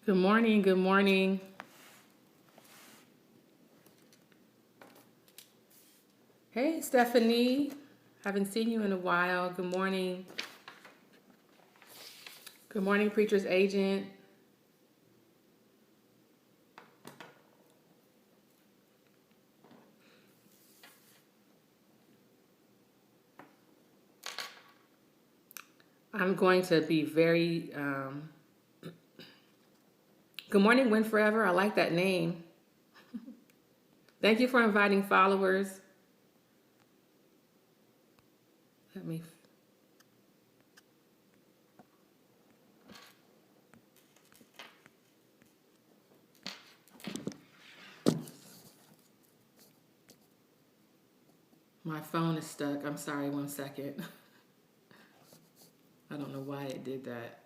Good morning. Good morning. Hey, Stephanie. Haven't seen you in a while. Good morning. Good morning, Preacher's Agent. I'm going to be very. Good morning, Win Forever. I like that name. Thank you for inviting followers. Let me. My phone is stuck. I'm sorry, 1 second. I don't know why it did that.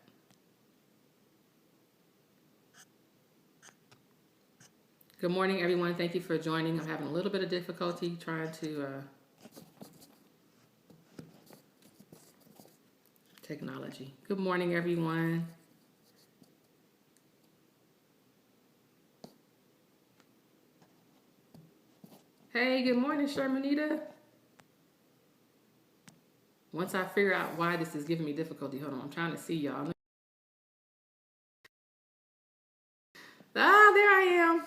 Good morning, everyone. Thank you for joining. I'm having a little bit of difficulty trying to technology. Good morning, everyone. Hey, good morning, Shermanita. Once I figure out why this is giving me difficulty, hold on, I'm trying to see y'all. Ah, there I am.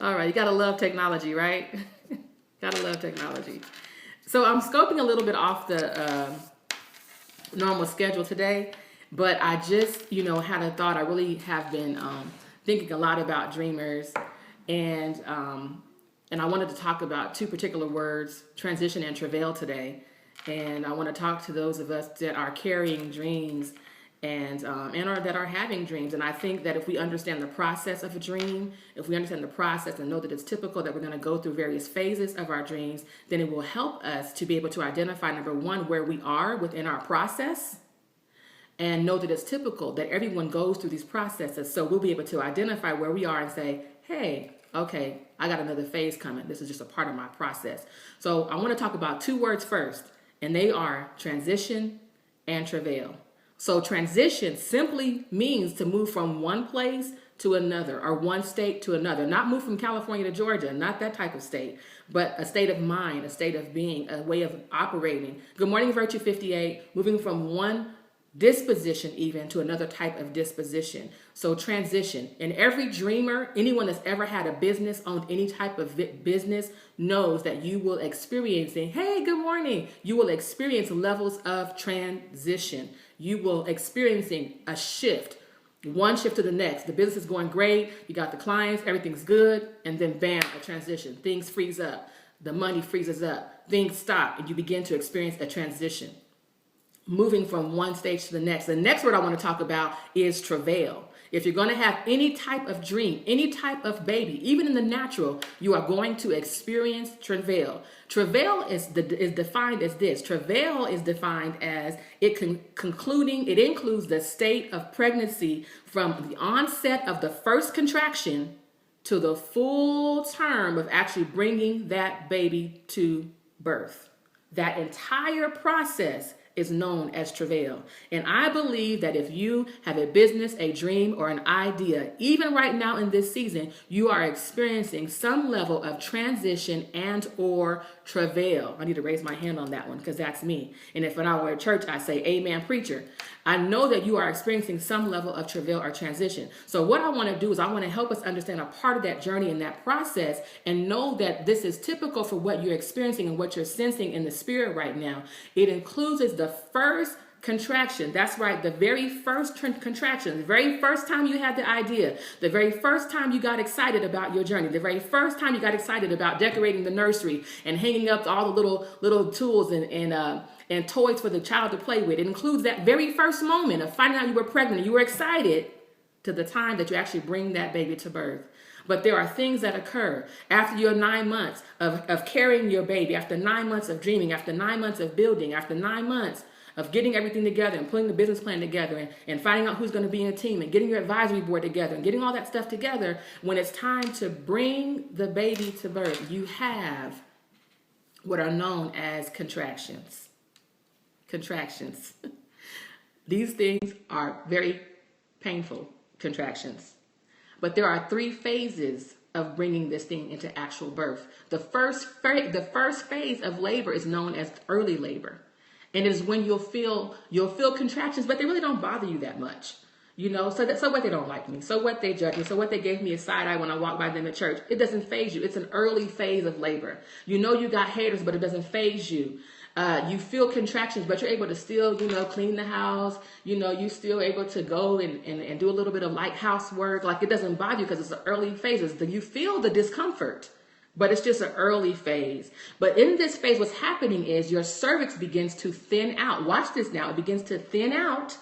All right, you gotta love technology, right? Gotta love technology. So I'm scoping a little bit off the normal schedule today, but I just, had a thought. I really have been thinking a lot about dreamers, and I wanted to talk about two particular words, transition and travail today. And I want to talk to those of us that are carrying dreams and or that are having dreams. And I think that if we understand the process of a dream, if we understand the process and know that it's typical that we're going to go through various phases of our dreams, then it will help us to be able to identify, number one, where we are within our process, and know that it's typical that everyone goes through these processes. So we'll be able to identify where we are and say, hey, okay, I got another phase coming. This is just a part of my process. So I want to talk about two words first, and they are transition and travail. So transition simply means to move from one place to another, or one state to another. Not move from California to Georgia, not that type of state, but a state of mind, a state of being, a way of operating. Good morning, Virtue 58, moving from one disposition even to another type of disposition. So transition. And every dreamer, anyone that's ever had a business, owned any type of business, knows that you will experiencing, hey, good morning. You will experience levels of transition. You will experiencing a shift, one shift to the next. The business is going great. You got the clients, everything's good. And then bam, a transition. Things freeze up. The money freezes up. Things stop. And you begin to experience a transition, moving from one stage to the next. The next word I want to talk about is travail. If you're going to have any type of dream, any type of baby, even in the natural, you are going to experience travail. Travail is defined as this. Travail is defined as it includes the state of pregnancy from the onset of the first contraction to the full term of actually bringing that baby to birth. That entire process is known as travail. And I believe that if you have a business, a dream, or an idea, even right now in this season, you are experiencing some level of transition and or travail. I need to raise my hand on that one because that's me. And if I were at church, I say, amen, preacher. I know that you are experiencing some level of travail or transition. So what I want to do is I want to help us understand a part of that journey and that process, and know that this is typical for what you're experiencing and what you're sensing in the spirit right now. It includes the first contraction. That's right. The very first contraction, the very first time you had the idea, the very first time you got excited about your journey, the very first time you got excited about decorating the nursery and hanging up all the little tools and toys for the child to play with. It includes that very first moment of finding out you were pregnant and you were excited to the time that you actually bring that baby to birth. But there are things that occur after your 9 months of carrying your baby, after 9 months of dreaming, after 9 months of building, after 9 months of getting everything together and putting the business plan together and finding out who's going to be in a team and getting your advisory board together and getting all that stuff together. When it's time to bring the baby to birth, you have what are known as contractions. Contractions. These things are very painful contractions. But there are 3 phases of bringing this thing into actual birth. The first phase of labor is known as early labor. And it is when you'll feel contractions, but they really don't bother you that much. You know, so what, they don't like me, so what, they judge me, so what, they gave me a side eye when I walk by them at church. It doesn't faze you. It's an early phase of labor. You know you got haters, but it doesn't faze you. You feel contractions, but you're able to still, clean the house. You still able to go and do a little bit of light housework. Like, it doesn't bother you because it's an early phase. You feel the discomfort, but it's just an early phase. But in this phase, what's happening is your cervix begins to thin out. Watch this now. It begins to thin out.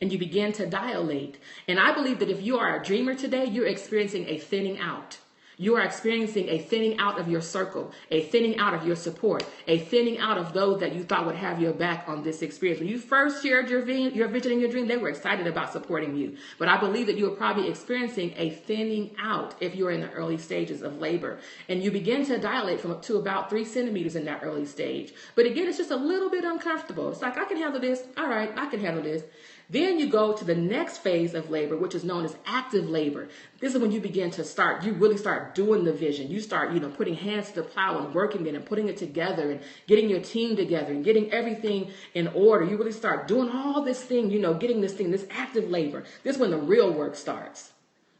And you begin to dilate. And I believe that if you are a dreamer today, you're experiencing a thinning out. You are experiencing a thinning out of your circle, a thinning out of your support, a thinning out of those that you thought would have your back on this experience. When you first shared your vision and your dream, they were excited about supporting you. But I believe that you are probably experiencing a thinning out if you're in the early stages of labor. And you begin to dilate from up to about 3 centimeters in that early stage. But again, it's just a little bit uncomfortable. It's like, I can handle this. All right, I can handle this. Then you go to the next phase of labor, which is known as active labor. This is when you begin to you really start doing the vision. You start, putting hands to the plow and working it and putting it together and getting your team together and getting everything in order. You really start doing all this thing, getting this active labor. This is when the real work starts.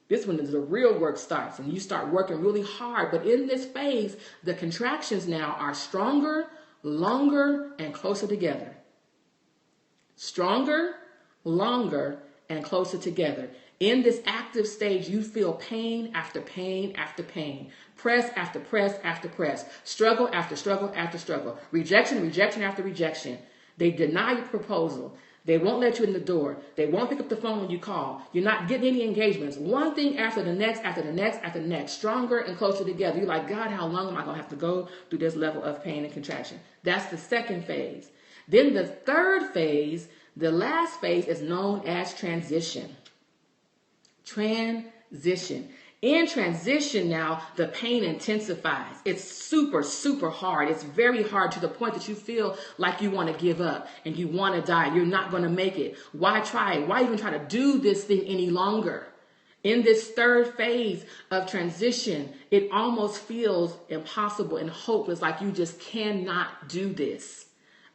This is when the real work starts and you start working really hard. But in this phase, the contractions now are stronger, longer, and closer together. Stronger, longer, and closer together. In this active stage, you feel pain after pain after pain, press after press after press, struggle after struggle after struggle, rejection after rejection. They deny your proposal. They won't let you in the door. They won't pick up the phone when you call. You're not getting any engagements. One thing after the next, after the next, after the next, stronger and closer together. You're like, God, how long am I going to have to go through this level of pain and contraction? That's the second phase. Then the third phase, the last phase, is known as transition. Transition. In transition now, the pain intensifies. It's super, super hard. It's very hard to the point that you feel like you want to give up and you want to die. You're not going to make it. Why try? Why even try to do this thing any longer? In this third phase of transition, it almost feels impossible and hopeless, like you just cannot do this.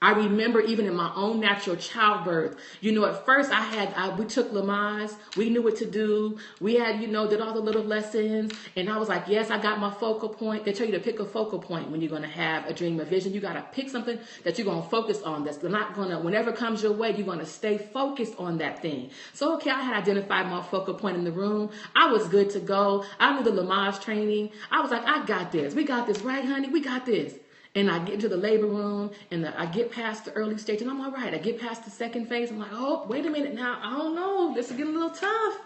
I remember even in my own natural childbirth, at first we took Lamaze, we knew what to do. We had, did all the little lessons. And I was like, yes, I got my focal point. They tell you to pick a focal point when you're going to have a dream or vision. You got to pick something that you're going to focus on. That's not going to, whenever it comes your way, you're going to stay focused on that thing. So, okay, I had identified my focal point in the room. I was good to go. I knew the Lamaze training. I was like, I got this. We got this, right, honey? We got this. And I get into the labor room and I get past the early stage and I'm all right. I get past the second phase. I'm like, oh, wait a minute now. I don't know. This is getting a little tough.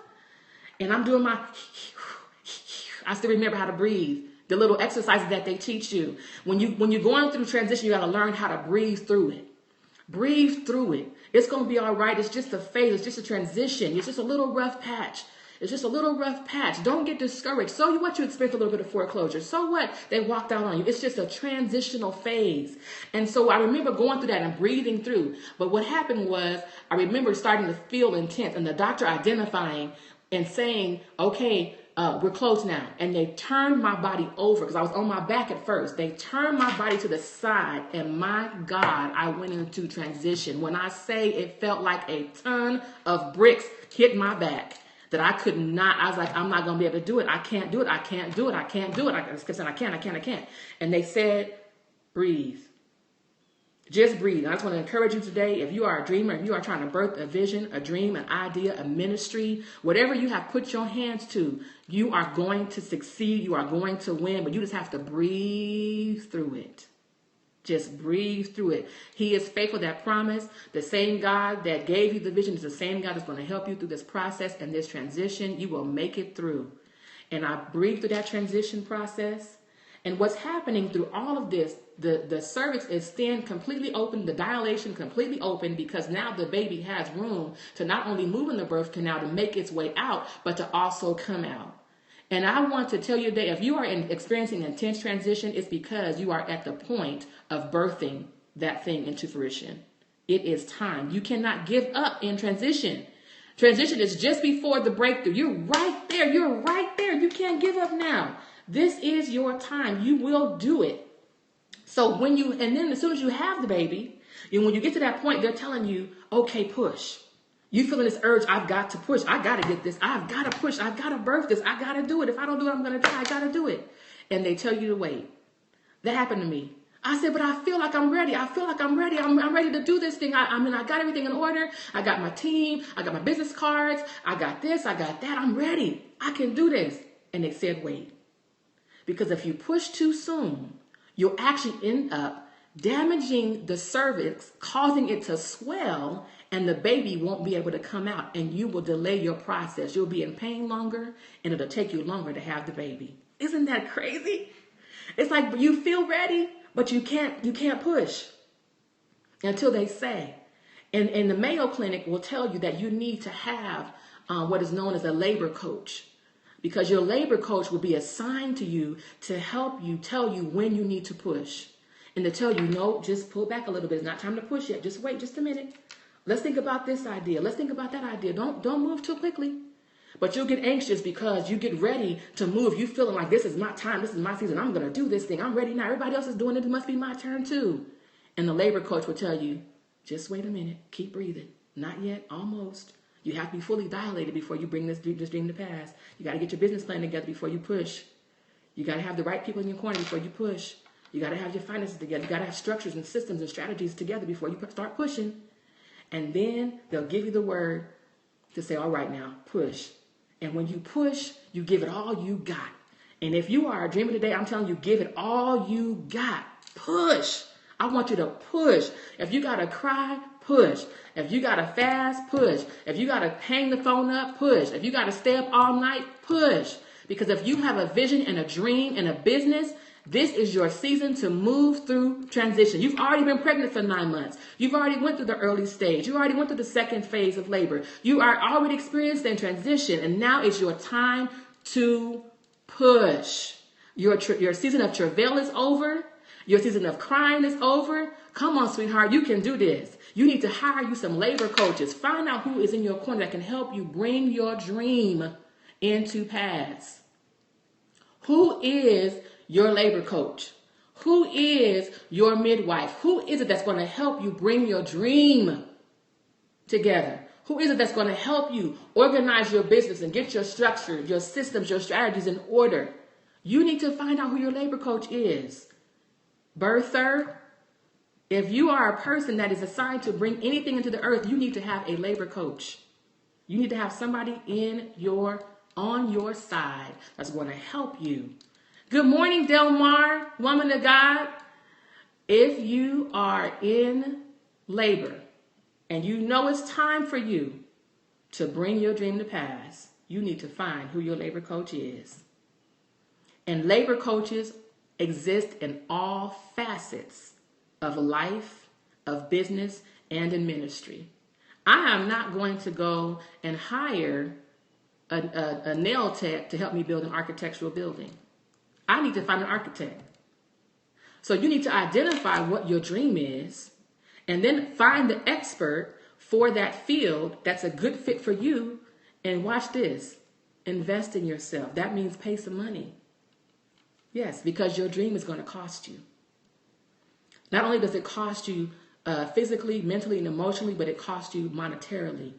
And I'm doing I still remember how to breathe. The little exercises that they teach you. When you're going through transition, you got to learn how to breathe through it. Breathe through it. It's going to be all right. It's just a phase. It's just a transition. It's just a little rough patch. It's just a little rough patch. Don't get discouraged. So what, you experience a little bit of foreclosure. So what? They walked out on you. It's just a transitional phase. And so I remember going through that and breathing through. But what happened was I remember starting to feel intense and the doctor identifying and saying, okay, we're closed now. And they turned my body over because I was on my back at first. They turned my body to the side and my God, I went into transition. When I say it felt like a ton of bricks hit my back. That I could not, I was like, I'm not going to be able to do it. I can't do it. I can't do it. I can't do it. I can't. And they said, breathe. Just breathe. And I just want to encourage you today, if you are a dreamer, if you are trying to birth a vision, a dream, an idea, a ministry, whatever you have put your hands to, you are going to succeed. You are going to win, but you just have to breathe through it. Just breathe through it. He is faithful, that promise. The same God that gave you the vision is the same God that's going to help you through this process and this transition. You will make it through. And I breathe through that transition process. And what's happening through all of this, the cervix is thin, completely open, the dilation completely open, because now the baby has room to not only move in the birth canal to make its way out, but to also come out. And I want to tell you that if you are experiencing intense transition, it's because you are at the point of birthing that thing into fruition. It is time. You cannot give up in transition. Transition is just before the breakthrough. You're right there. You're right there. You can't give up now. This is your time. You will do it. So and then as soon as you have the baby, when you get to that point, they're telling you, okay, push. You feeling this urge, I've got to push. I got to get this. I've got to push. I've got to birth this. I got to do it. If I don't do it, I'm going to try. I got to do it. And they tell you to wait. That happened to me. I said, but I feel like I'm ready. I feel like I'm ready. I'm ready to do this thing. I got everything in order. I got my team. I got my business cards. I got this. I got that. I'm ready. I can do this. And they said, wait. Because if you push too soon, you'll actually end up damaging the cervix, causing it to swell, and the baby won't be able to come out, and you will delay your process. You'll be in pain longer, and it'll take you longer to have the baby. Isn't that crazy? It's like you feel ready, but you can't push until they say. And the Mayo Clinic will tell you that you need to have what is known as a labor coach, because your labor coach will be assigned to you to help you, tell you when you need to push, and to tell you, no, just pull back a little bit. It's not time to push yet. Just wait just a minute. Let's think about this idea. Let's think about that idea. Don't move too quickly. But you'll get anxious because you get ready to move. You feeling like this is my time. This is my season. I'm going to do this thing. I'm ready now. Everybody else is doing it. It must be my turn too. And the labor coach will tell you, just wait a minute. Keep breathing. Not yet. Almost. You have to be fully dilated before you bring this dream to pass. You got to get your business plan together before you push. You got to have the right people in your corner before you push. You got to have your finances together. You got to have structures and systems and strategies together before you start pushing. And then they'll give you the word to say, all right, now push. And when you push, you give it all you got. And if you are a dreamer today, I'm telling you, give it all you got. Push. I want you to push. If you got to cry, push. If you got to fast, push. If you got to hang the phone up, push. If you got to stay up all night, push. Because if you have a vision and a dream and a business, this is your season to move through transition. You've already been pregnant for 9 months. You've already went through the early stage. You already went through the second phase of labor. You are already experienced in transition. And now is your time to push. Your season of travail is over. Your season of crying is over. Come on, sweetheart. You can do this. You need to hire you some labor coaches. Find out who is in your corner that can help you bring your dream into pass. Who is your labor coach? Who is your midwife? Who is it that's going to help you bring your dream together? Who is it that's going to help you organize your business and get your structure, your systems, your strategies in order? You need to find out who your labor coach is. Birther, if you are a person that is assigned to bring anything into the earth, you need to have a labor coach. You need to have somebody on your side that's going to help you. Good morning, Delmar, woman of God. If you are in labor and you know it's time for you to bring your dream to pass, you need to find who your labor coach is. And labor coaches exist in all facets of life, of business, and in ministry. I am not going to go and hire a nail tech to help me build an architectural building. I need to find an architect. So you need to identify what your dream is and then find the expert for that field that's a good fit for you. And watch this. Invest in yourself. That means pay some money. Yes, because your dream is going to cost you. Not only does it cost you physically, mentally, and emotionally, but it costs you monetarily.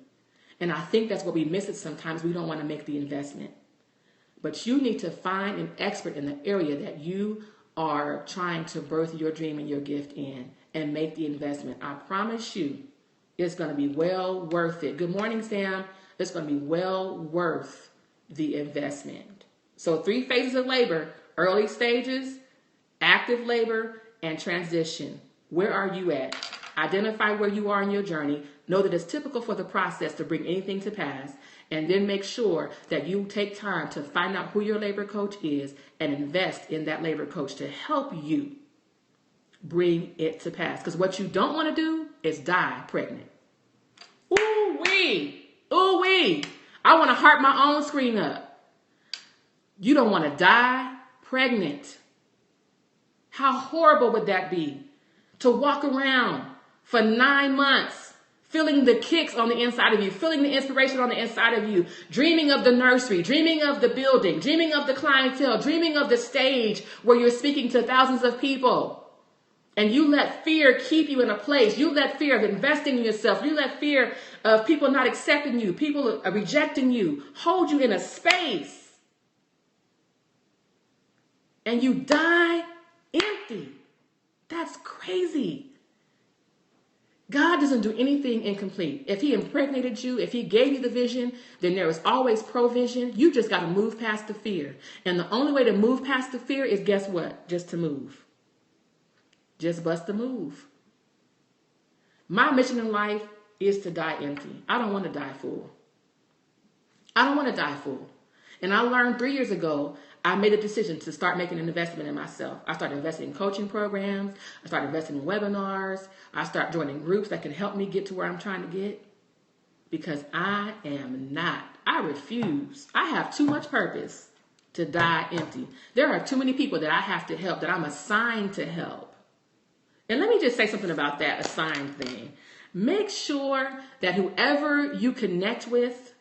And I think that's what we miss it sometimes. We don't want to make the investment. But you need to find an expert in the area that you are trying to birth your dream and your gift in and make the investment. I promise you, it's going to be well worth it. Good morning, Sam. It's going to be well worth the investment. So 3 phases of labor: early stages, active labor, and transition. Where are you at? Identify where you are in your journey. Know that it's typical for the process to bring anything to pass. And then make sure that you take time to find out who your labor coach is and invest in that labor coach to help you bring it to pass. Because what you don't want to do is die pregnant. Ooh-wee. Ooh-wee. I want to heart my own screen up. You don't want to die pregnant. How horrible would that be? To walk around for 9 months feeling the kicks on the inside of you, feeling the inspiration on the inside of you, dreaming of the nursery, dreaming of the building, dreaming of the clientele, dreaming of the stage where you're speaking to thousands of people. And you let fear keep you in a place. You let fear of investing in yourself. You let fear of people not accepting you, people rejecting you, hold you in a space. And you die empty. That's crazy. God doesn't do anything incomplete. If he impregnated you, if he gave you the vision, then there is always provision. You just got to move past the fear. And the only way to move past the fear is, guess what? Just to move. Just bust the move. My mission in life is to die empty. I don't want to die full. I don't want to die full. And I learned 3 years ago, I made a decision to start making an investment in myself. I started investing in coaching programs. I started investing in webinars. I started joining groups that can help me get to where I'm trying to get. Because I refuse. I have too much purpose to die empty. There are too many people that I have to help, that I'm assigned to help. And let me just say something about that assigned thing. Make sure that whoever you connect with,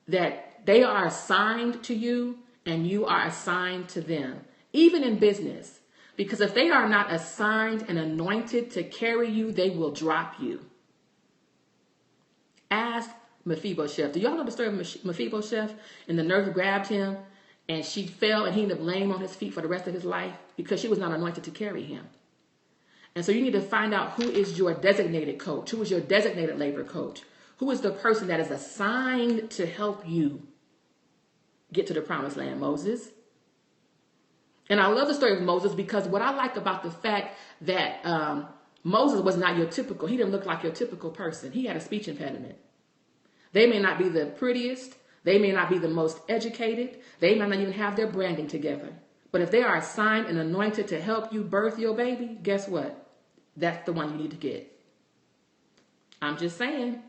that they are assigned to you and you are assigned to them, even in business. Because if they are not assigned and anointed to carry you, they will drop you. Ask Mephibosheth. Do y'all know the story of Mephibosheth? And the nurse grabbed him and she fell and he ended up laying on his feet for the rest of his life because she was not anointed to carry him. And so you need to find out who is your designated coach, who is your designated labor coach, who is the person that is assigned to help you get to the promised land. Moses. And I love the story of Moses because what I like about the fact that Moses was not your typical, he didn't look like your typical person. He had a speech impediment. They may not be the prettiest. They may not be the most educated. They might not even have their branding together. But if they are assigned and anointed to help you birth your baby, guess what? That's the one you need to get. I'm just saying.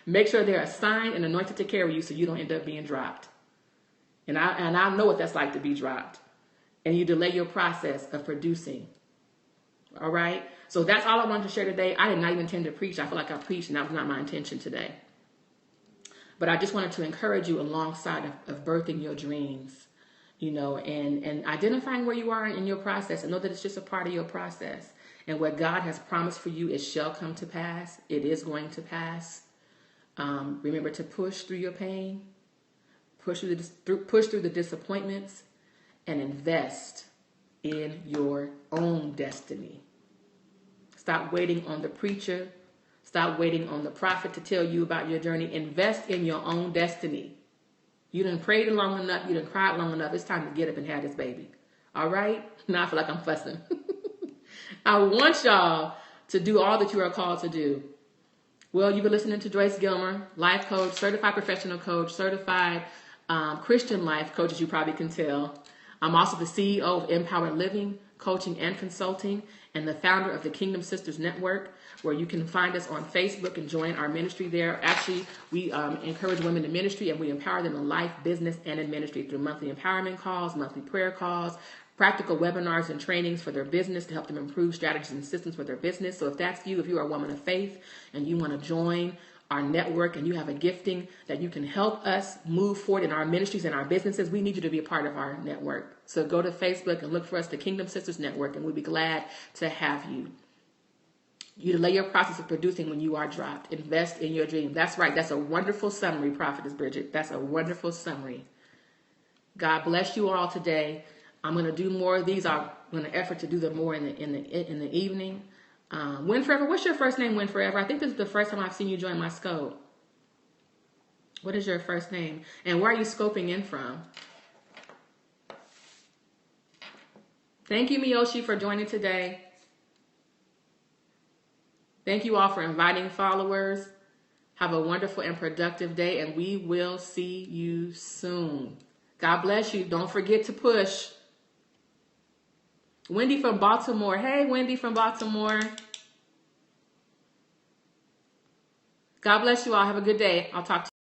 Make sure they're assigned and anointed to carry you so you don't end up being dropped. And I know what that's like to be dropped. And you delay your process of producing. All right? So that's all I wanted to share today. I did not even intend to preach. I feel like I preached and that was not my intention today. But I just wanted to encourage you alongside of birthing your dreams, you know, and identifying where you are in your process and know that it's just a part of your process. And what God has promised for you, it shall come to pass. It is going to pass. Remember to push through your pain, push through the disappointments, and invest in your own destiny. Stop waiting on the preacher. Stop waiting on the prophet to tell you about your journey. Invest in your own destiny. You done prayed long enough. You done cried long enough. It's time to get up and have this baby. All right? Now I feel like I'm fussing. I want y'all to do all that you are called to do. Well, you've been listening to Joyce Gilmer, life coach, certified professional coach, certified Christian life coach, as you probably can tell. I'm also the CEO of Empowered Living, Coaching and Consulting, and the founder of the Kingdom Sisters Network, where you can find us on Facebook and join our ministry there. Actually, we encourage women in ministry and we empower them in life, business, and in ministry through monthly empowerment calls, monthly prayer calls, practical webinars and trainings for their business to help them improve strategies and systems for their business. So if that's you, if you are a woman of faith and you want to join our network and you have a gifting that you can help us move forward in our ministries and our businesses, we need you to be a part of our network. So go to Facebook and look for us, the Kingdom Sisters Network, and we'll be glad to have you. You delay your process of producing when you are dropped. Invest in your dream. That's right. That's a wonderful summary, Prophetess Bridget. That's a wonderful summary. God bless you all today. I'm going to do more of these. I'm going to effort to do them more in the evening. Win Forever. What's your first name, Win Forever? I think this is the first time I've seen you join my scope. What is your first name? And where are you scoping in from? Thank you, Miyoshi, for joining today. Thank you all for inviting followers. Have a wonderful and productive day, and we will see you soon. God bless you. Don't forget to push. Wendy from Baltimore. Hey, Wendy from Baltimore. God bless you all. Have a good day. I'll talk to you.